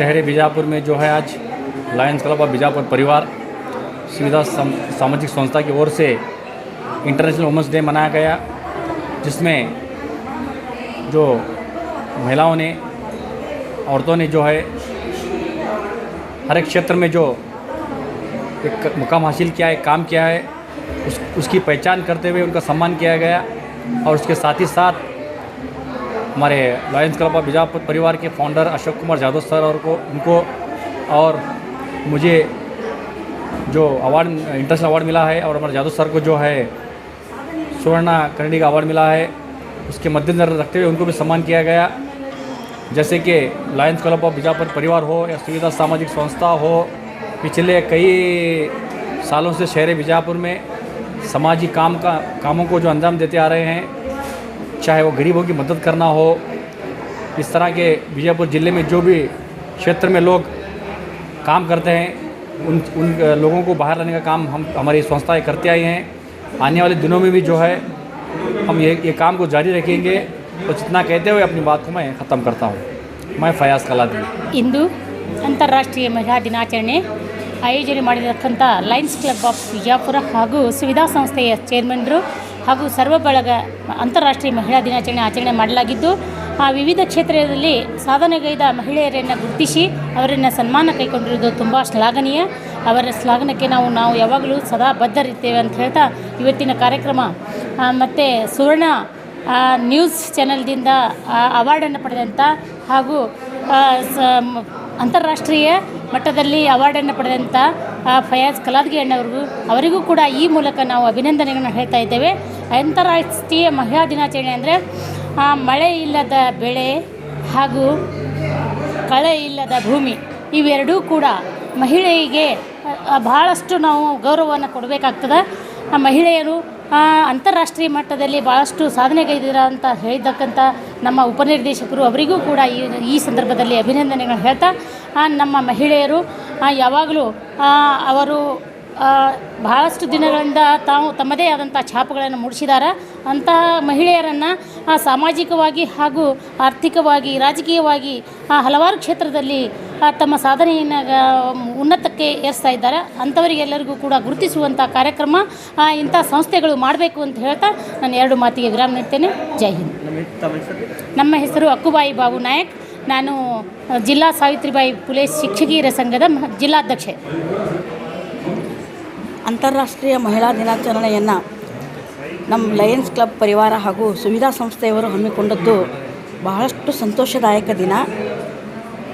शहर बीजापुर में जो है आज लायंस क्लब ऑफ बीजापुर परिवार सुविधा सामाजिक संस्था की ओर से इंटरनेशनल वुमेंस डे मनाया गया, जिसमें जो महिलाओं ने, औरतों ने जो है हर एक क्षेत्र में जो एक मुकाम हासिल किया है, काम किया है, उसकी पहचान करते हुए उनका सम्मान किया गया। और उसके साथ ही साथ हमारे लायंस क्लब ऑफ बीजापुर परिवार के फाउंडर अशोक कुमार यादव सर उनको और मुझे जो अवार्ड इंटरनेशनल अवार्ड मिला है और हमारे यादव सर को जो है सुवर्णा करणी का अवार्ड मिला है, उसके मद्देनज़र रखते हुए उनको भी सम्मान किया गया। जैसे कि लायंस क्लब ऑफ बीजापुर परिवार हो या सुविधा सामाजिक संस्था हो, पिछले कई सालों से शहर बीजापुर में समाजी कामों को जो अंजाम देते आ रहे हैं, चाहे वो गरीबों की मदद करना हो, इस तरह के बीजापुर ज़िले में जो भी क्षेत्र में लोग काम करते हैं उन लोगों को बाहर लाने का काम हमारी संस्थाएं करते आई हैं। आने वाले दिनों में भी जो है हम ये काम को जारी रखेंगे। तो जितना कहते हुए अपनी बात को मैं ख़त्म करता हूँ। मैं फयाज़ कलादी। इंದು ಅಂತಾರಾಷ್ಟ್ರೀಯ ಮಹಿಳಾ ದಿನಾಚರಣೆ ಆಯೋಜನೆ ಮಾಡಿರತಕ್ಕಂಥ ಲಯನ್ಸ್ ಕ್ಲಬ್ ಆಫ್ ಬಿಜಾಪುರ ಹಾಗೂ ಸುವಿಧಾ ಸಂಸ್ಥೆಯ ಚೇರ್ಮನ್ರು ಹಾಗೂ ಸರ್ವ ಬಳಗ ಅಂತಾರಾಷ್ಟ್ರೀಯ ಮಹಿಳಾ ದಿನಾಚರಣೆ ಆಚರಣೆ ಮಾಡಲಾಗಿದ್ದು, ವಿವಿಧ ಕ್ಷೇತ್ರದಲ್ಲಿ ಸಾಧನೆಗೈದ ಮಹಿಳೆಯರನ್ನು ಗುರುತಿಸಿ ಅವರನ್ನು ಸನ್ಮಾನ ಕೈಗೊಂಡಿರುವುದು ತುಂಬ ಶ್ಲಾಘನೀಯ. ಅವರ ಶ್ಲಾಘನಕ್ಕೆ ನಾವು ಯಾವಾಗಲೂ ಸದಾ ಬದ್ಧರಿರ್ತೇವೆ ಅಂತ ಹೇಳ್ತಾ ಇವತ್ತಿನ ಕಾರ್ಯಕ್ರಮ ಮತ್ತು ಸುವರ್ಣ ನ್ಯೂಸ್ ಚಾನೆಲ್ದಿಂದ ಅವಾರ್ಡನ್ನು ಪಡೆದಂಥ ಹಾಗೂ ಅಂತಾರಾಷ್ಟ್ರೀಯ ಮಟ್ಟದಲ್ಲಿ ಅವಾರ್ಡನ್ನು ಪಡೆದಂಥ ಫಯಾಜ್ ಕಲಾದ್ಗಿ ಅವರಿಗೂ ಕೂಡ ಈ ಮೂಲಕ ನಾವು ಅಭಿನಂದನೆಗಳನ್ನು ಹೇಳ್ತಾ ಇದ್ದೇವೆ. ಅಂತಾರಾಷ್ಟ್ರೀಯ ಮಹಿಳಾ ದಿನಾಚರಣೆ ಅಂದರೆ ಮಳೆ ಇಲ್ಲದ ಬೆಳೆ ಹಾಗೂ ಕಳೆ ಇಲ್ಲದ ಭೂಮಿ, ಇವೆರಡೂ ಕೂಡ ಮಹಿಳೆಗೆ ಬಹಳಷ್ಟು ನಾವು ಗೌರವವನ್ನು ಕೊಡಬೇಕಾಗ್ತದೆ. ಮಹಿಳೆಯರು ಅಂತಾರಾಷ್ಟ್ರೀಯ ಮಟ್ಟದಲ್ಲಿ ಭಾಳಷ್ಟು ಸಾಧನೆಗೈದಿರ ಅಂತ ಹೇಳಿದ್ದಕ್ಕಂಥ ನಮ್ಮ ಉಪನಿರ್ದೇಶಕರು ಅವರಿಗೂ ಕೂಡ ಈ ಸಂದರ್ಭದಲ್ಲಿ ಅಭಿನಂದನೆಗಳನ್ನು ಹೇಳ್ತಾ, ನಮ್ಮ ಮಹಿಳೆಯರು ಯಾವಾಗಲೂ ಅವರು ಬಹಳಷ್ಟು ದಿನಗಳಿಂದ ತಮ್ಮದೇ ಆದಂಥ ಛಾಪುಗಳನ್ನು ಮೂಡಿಸಿದ್ದಾರೆ. ಅಂತಹ ಮಹಿಳೆಯರನ್ನು ಸಾಮಾಜಿಕವಾಗಿ ಹಾಗೂ ಆರ್ಥಿಕವಾಗಿ, ರಾಜಕೀಯವಾಗಿ ಹಲವಾರು ಕ್ಷೇತ್ರದಲ್ಲಿ ತಮ್ಮ ಸಾಧನೆಯನ್ನು ಉನ್ನತಕ್ಕೆ ಏರಿಸ್ತಾ ಇದ್ದಾರೆ. ಅಂಥವರಿಗೆಲ್ಲರಿಗೂ ಕೂಡ ಗುರುತಿಸುವಂಥ ಕಾರ್ಯಕ್ರಮ ಇಂಥ ಸಂಸ್ಥೆಗಳು ಮಾಡಬೇಕು ಅಂತ ಹೇಳ್ತಾ ನಾನು 2 ಮಾತಿಗೆ ವಿರಾಮ ನೀಡ್ತೇನೆ. ಜೈ ಹಿಂದ್. ನಮ್ಮ ಹೆಸರು ಅಕ್ಕುಬಾಯಿ ಬಾಬು ನಾಯಕ್. ನಾನು ಜಿಲ್ಲಾ ಸಾವಿತ್ರಿಬಾಯಿ ಫುಲೆ ಶಿಕ್ಷಕಿಯರ ಸಂಘದ ಜಿಲ್ಲಾಧ್ಯಕ್ಷೆ. ಅಂತಾರಾಷ್ಟ್ರೀಯ ಮಹಿಳಾ ದಿನಾಚರಣೆಯನ್ನು ನಮ್ಮ ಲಯನ್ಸ್ ಕ್ಲಬ್ ಪರಿವಾರ ಹಾಗೂ ಸುವಿಧಾ ಸಂಸ್ಥೆಯವರು ಹಮ್ಮಿಕೊಂಡದ್ದು ಬಹಳಷ್ಟು ಸಂತೋಷದಾಯಕ ದಿನ.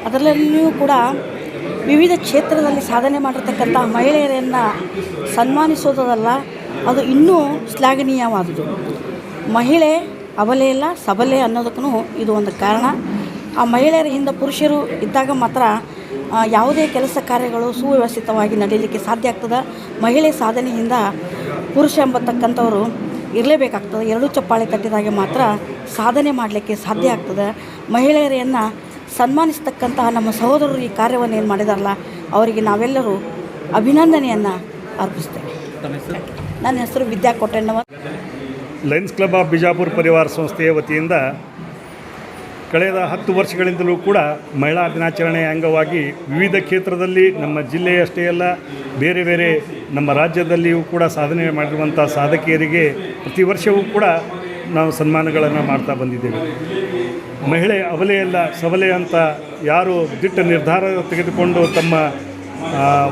ಅದರಲ್ಲಿಯೂ ಕೂಡ ವಿವಿಧ ಕ್ಷೇತ್ರದಲ್ಲಿ ಸಾಧನೆ ಮಾಡಿರ್ತಕ್ಕಂಥ ಮಹಿಳೆಯರನ್ನು ಸನ್ಮಾನಿಸೋದಲ್ಲ, ಅದು ಇನ್ನೂ ಶ್ಲಾಘನೀಯವಾದುದು. ಮಹಿಳೆ ಅಬಲೆಯಲ್ಲ ಸಬಲೆ ಅನ್ನೋದಕ್ಕೂ ಇದು ಒಂದು ಕಾರಣ. ಆ ಮಹಿಳೆಯರ ಹಿಂದೆ ಪುರುಷರು ಇದ್ದಾಗ ಮಾತ್ರ ಯಾವುದೇ ಕೆಲಸ ಕಾರ್ಯಗಳು ಸುವ್ಯವಸ್ಥಿತವಾಗಿ ನಡೀಲಿಕ್ಕೆ ಸಾಧ್ಯ ಆಗ್ತದೆ. ಮಹಿಳೆ ಸಾಧನೆಯಿಂದ ಪುರುಷ ಎಂಬತಕ್ಕಂಥವರು ಇರಲೇಬೇಕಾಗ್ತದೆ. 2 ಚಪ್ಪಾಳೆ ತಟ್ಟಿದಾಗೆ ಮಾತ್ರ ಸಾಧನೆ ಮಾಡಲಿಕ್ಕೆ ಸಾಧ್ಯ ಆಗ್ತದೆ. ಮಹಿಳೆಯರನ್ನು ಸನ್ಮಾನಿಸ್ತಕ್ಕಂತಹ ನಮ್ಮ ಸಹೋದರರು ಈ ಕಾರ್ಯವನ್ನು ಏನು ಮಾಡಿದಾರಲ್ಲ, ಅವರಿಗೆ ನಾವೆಲ್ಲರೂ ಅಭಿನಂದನೆಯನ್ನು ಅರ್ಪಿಸ್ತೇವೆ. ನನ್ನ ಹೆಸರು ವಿದ್ಯಾ ಕೋಟಣ್ಣವ. ಲಯನ್ಸ್ ಕ್ಲಬ್ ಆಫ್ ಬಿಜಾಪುರ ಪರಿವಾರ ಸಂಸ್ಥೆಯ ವತಿಯಿಂದ ಕಳೆದ 10 ವರ್ಷಗಳಿಂದಲೂ ಕೂಡ ಮಹಿಳಾ ದಿನಾಚರಣೆಯ ಅಂಗವಾಗಿ ವಿವಿಧ ಕ್ಷೇತ್ರದಲ್ಲಿ ನಮ್ಮ ಜಿಲ್ಲೆಯಷ್ಟೇ ಅಲ್ಲ, ಬೇರೆ ಬೇರೆ ನಮ್ಮ ರಾಜ್ಯದಲ್ಲಿಯೂ ಕೂಡ ಸಾಧನೆ ಮಾಡಿರುವಂಥ ಸಾಧಕಿಯರಿಗೆ ಪ್ರತಿ ವರ್ಷವೂ ಕೂಡ ನಾವು ಸನ್ಮಾನಗಳನ್ನು ಮಾಡ್ತಾ ಬಂದಿದ್ದೇವೆ. ಮಹಿಳೆ ಅಬಲೆಯಲ್ಲ ಸಬಲೆ ಅಂತ ಯಾರು ದಿಟ್ಟ ನಿರ್ಧಾರ ತೆಗೆದುಕೊಂಡು ತಮ್ಮ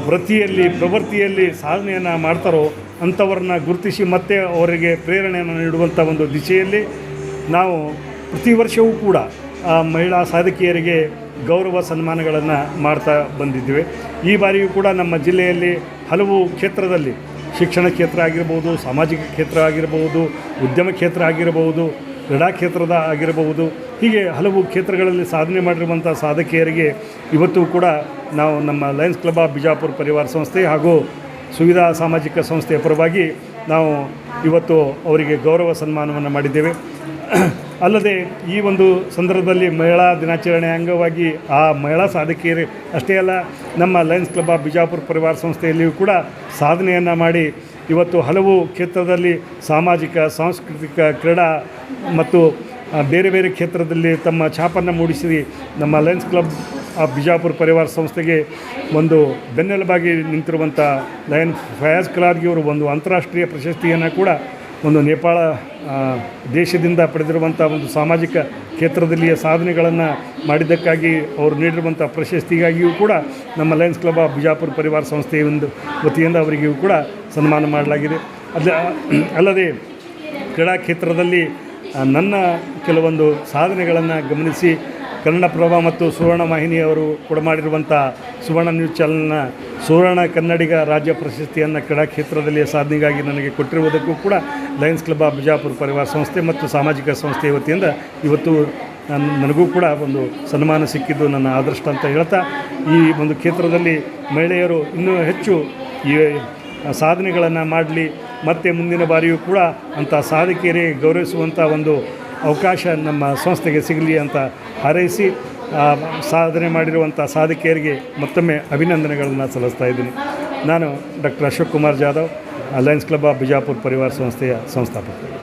ಪ್ರವೃತ್ತಿಯಲ್ಲಿ ಸಾಧನೆಯನ್ನು ಮಾಡ್ತಾರೋ ಅಂಥವ್ರನ್ನ ಗುರುತಿಸಿ ಮತ್ತೆ ಅವರಿಗೆ ಪ್ರೇರಣೆಯನ್ನು ನೀಡುವಂಥ ಒಂದು ದಿಶೆಯಲ್ಲಿ ನಾವು ಪ್ರತಿ ವರ್ಷವೂ ಕೂಡ ಮಹಿಳಾ ಸಾಧಕಿಯರಿಗೆ ಗೌರವ ಸನ್ಮಾನಗಳನ್ನು ಮಾಡ್ತಾ ಬಂದಿದ್ದೇವೆ. ಈ ಬಾರಿಯೂ ಕೂಡ ನಮ್ಮ ಜಿಲ್ಲೆಯಲ್ಲಿ ಹಲವು ಕ್ಷೇತ್ರದಲ್ಲಿ, ಶಿಕ್ಷಣ ಕ್ಷೇತ್ರ ಆಗಿರ್ಬೋದು, ಸಾಮಾಜಿಕ ಕ್ಷೇತ್ರ ಆಗಿರಬಹುದು, ಉದ್ಯಮ ಕ್ಷೇತ್ರ ಆಗಿರಬಹುದು, ಕ್ರೀಡಾ ಕ್ಷೇತ್ರದ ಆಗಿರಬಹುದು, ಹೀಗೆ ಹಲವು ಕ್ಷೇತ್ರಗಳಲ್ಲಿ ಸಾಧನೆ ಮಾಡಿರುವಂಥ ಸಾಧಕಿಯರಿಗೆ ಇವತ್ತು ಕೂಡ ನಾವು ನಮ್ಮ ಲಯನ್ಸ್ ಕ್ಲಬ್ ಆಫ್ ಬಿಜಾಪುರ ಪರಿವಾರ ಸಂಸ್ಥೆ ಹಾಗೂ ಸುವಿಧಾ ಸಾಮಾಜಿಕ ಸಂಸ್ಥೆಯ ಪರವಾಗಿ ನಾವು ಇವತ್ತು ಅವರಿಗೆ ಗೌರವ ಸನ್ಮಾನವನ್ನು ಮಾಡಿದ್ದೇವೆ. ಅಲ್ಲದೆ ಈ ಒಂದು ಸಂದರ್ಭದಲ್ಲಿ ಮಹಿಳಾ ದಿನಾಚರಣೆ ಅಂಗವಾಗಿ ಆ ಮಹಿಳಾ ಸಾಧಕಿಯರು ಅಷ್ಟೇ ಅಲ್ಲ, ನಮ್ಮ ಲಯನ್ಸ್ ಕ್ಲಬ್ ಆಫ್ ಬಿಜಾಪುರ ಪರಿವಾರ ಸಂಸ್ಥೆಯಲ್ಲಿಯೂ ಕೂಡ ಸಾಧನೆಯನ್ನು ಮಾಡಿ ಇವತ್ತು ಹಲವು ಕ್ಷೇತ್ರದಲ್ಲಿ ಸಾಮಾಜಿಕ, ಸಾಂಸ್ಕೃತಿಕ, ಕ್ರೀಡಾ ಮತ್ತು ಬೇರೆ ಬೇರೆ ಕ್ಷೇತ್ರದಲ್ಲಿ ತಮ್ಮ ಛಾಪನ್ನು ಮೂಡಿಸಿ ನಮ್ಮ ಲಯನ್ಸ್ ಕ್ಲಬ್ ಆಫ್ ಬಿಜಾಪುರ ಪರಿವಾರ ಸಂಸ್ಥೆಗೆ ಒಂದು ಬೆನ್ನೆಲುಬಾಗಿ ನಿಂತಿರುವಂಥ ಲಯನ್ ಫಯಾಜ್ ಕಲಾದ್ಗಿ ಅವರು ಒಂದು ಅಂತಾರಾಷ್ಟ್ರೀಯ ಪ್ರಶಸ್ತಿಯನ್ನು ಕೂಡ ಒಂದು ನೇಪಾಳ ದೇಶದಿಂದ ಪಡೆದಿರುವಂಥ ಒಂದು ಸಾಮಾಜಿಕ ಕ್ಷೇತ್ರದಲ್ಲಿಯ ಸಾಧನೆಗಳನ್ನು ಮಾಡಿದ್ದಕ್ಕಾಗಿ ಅವರು ನೀಡಿರುವಂಥ ಪ್ರಶಸ್ತಿಗಾಗಿಯೂ ಕೂಡ ನಮ್ಮ ಲಯನ್ಸ್ ಕ್ಲಬ್ ಆಫ್ ಬಿಜಾಪುರ ಪರಿವಾರ ಸಂಸ್ಥೆಯ ಒಂದು ವತಿಯಿಂದ ಅವರಿಗೂ ಕೂಡ ಸನ್ಮಾನ ಮಾಡಲಾಗಿದೆ. ಅಲ್ಲದೆ ಕ್ರೀಡಾ ಕ್ಷೇತ್ರದಲ್ಲಿ ನನ್ನ ಕೆಲವೊಂದು ಸಾಧನೆಗಳನ್ನು ಗಮನಿಸಿ ಕನ್ನಡಪ್ರಭ ಮತ್ತು ಸುವರ್ಣ ವಾಹಿನಿಯವರು ಕೂಡ ಮಾಡಿರುವಂಥ ಸುವರ್ಣ ನ್ಯೂಸ್ ಚಾನಲ್ನ ಸುವರ್ಣ ಕನ್ನಡಿಗ ರಾಜ್ಯ ಪ್ರಶಸ್ತಿಯನ್ನು ಕ್ರೀಡಾ ಕ್ಷೇತ್ರದಲ್ಲಿ ಸಾಧನೆಗಾಗಿ ನನಗೆ ಕೊಟ್ಟಿರುವುದಕ್ಕೂ ಕೂಡ ಲಯನ್ಸ್ ಕ್ಲಬ್ ಆಫ್ ಬಿಜಾಪುರ ಪರಿವಾರ ಸಂಸ್ಥೆ ಮತ್ತು ಸಾಮಾಜಿಕ ಸಂಸ್ಥೆಯ ವತಿಯಿಂದ ಇವತ್ತು ನನಗೂ ಕೂಡ ಒಂದು ಸನ್ಮಾನ ಸಿಕ್ಕಿದ್ದು ನನ್ನ ಅದೃಷ್ಟ ಅಂತ ಹೇಳ್ತಾ, ಈ ಒಂದು ಕ್ಷೇತ್ರದಲ್ಲಿ ಮಹಿಳೆಯರು ಇನ್ನೂ ಹೆಚ್ಚು ಈ ಸಾಧನೆಗಳನ್ನು ಮಾಡಲಿ, ಮತ್ತು ಮುಂದಿನ ಬಾರಿಯೂ ಕೂಡ ಅಂಥ ಸಾಧಕಿಯರಿಗೆ ಗೌರವಿಸುವಂಥ ಒಂದು ಅವಕಾಶ ನಮ್ಮ ಸಂಸ್ಥೆಗೆ ಸಿಗಲಿ ಅಂತ ಹಾರೈಸಿ ಸಾಧನೆ ಮಾಡಿರುವಂಥ ಸಾಧಕಿಯರಿಗೆ ಮತ್ತೊಮ್ಮೆ ಅಭಿನಂದನೆಗಳನ್ನು ಸಲ್ಲಿಸ್ತಾ ಇದ್ದೀನಿ. ನಾನು doctor Ashok Kumar Jadhav, Lions club of Bijapur ಪರಿವಾರ ಸಂಸ್ಥೆಯ ಸಂಸ್ಥಾಪಕ.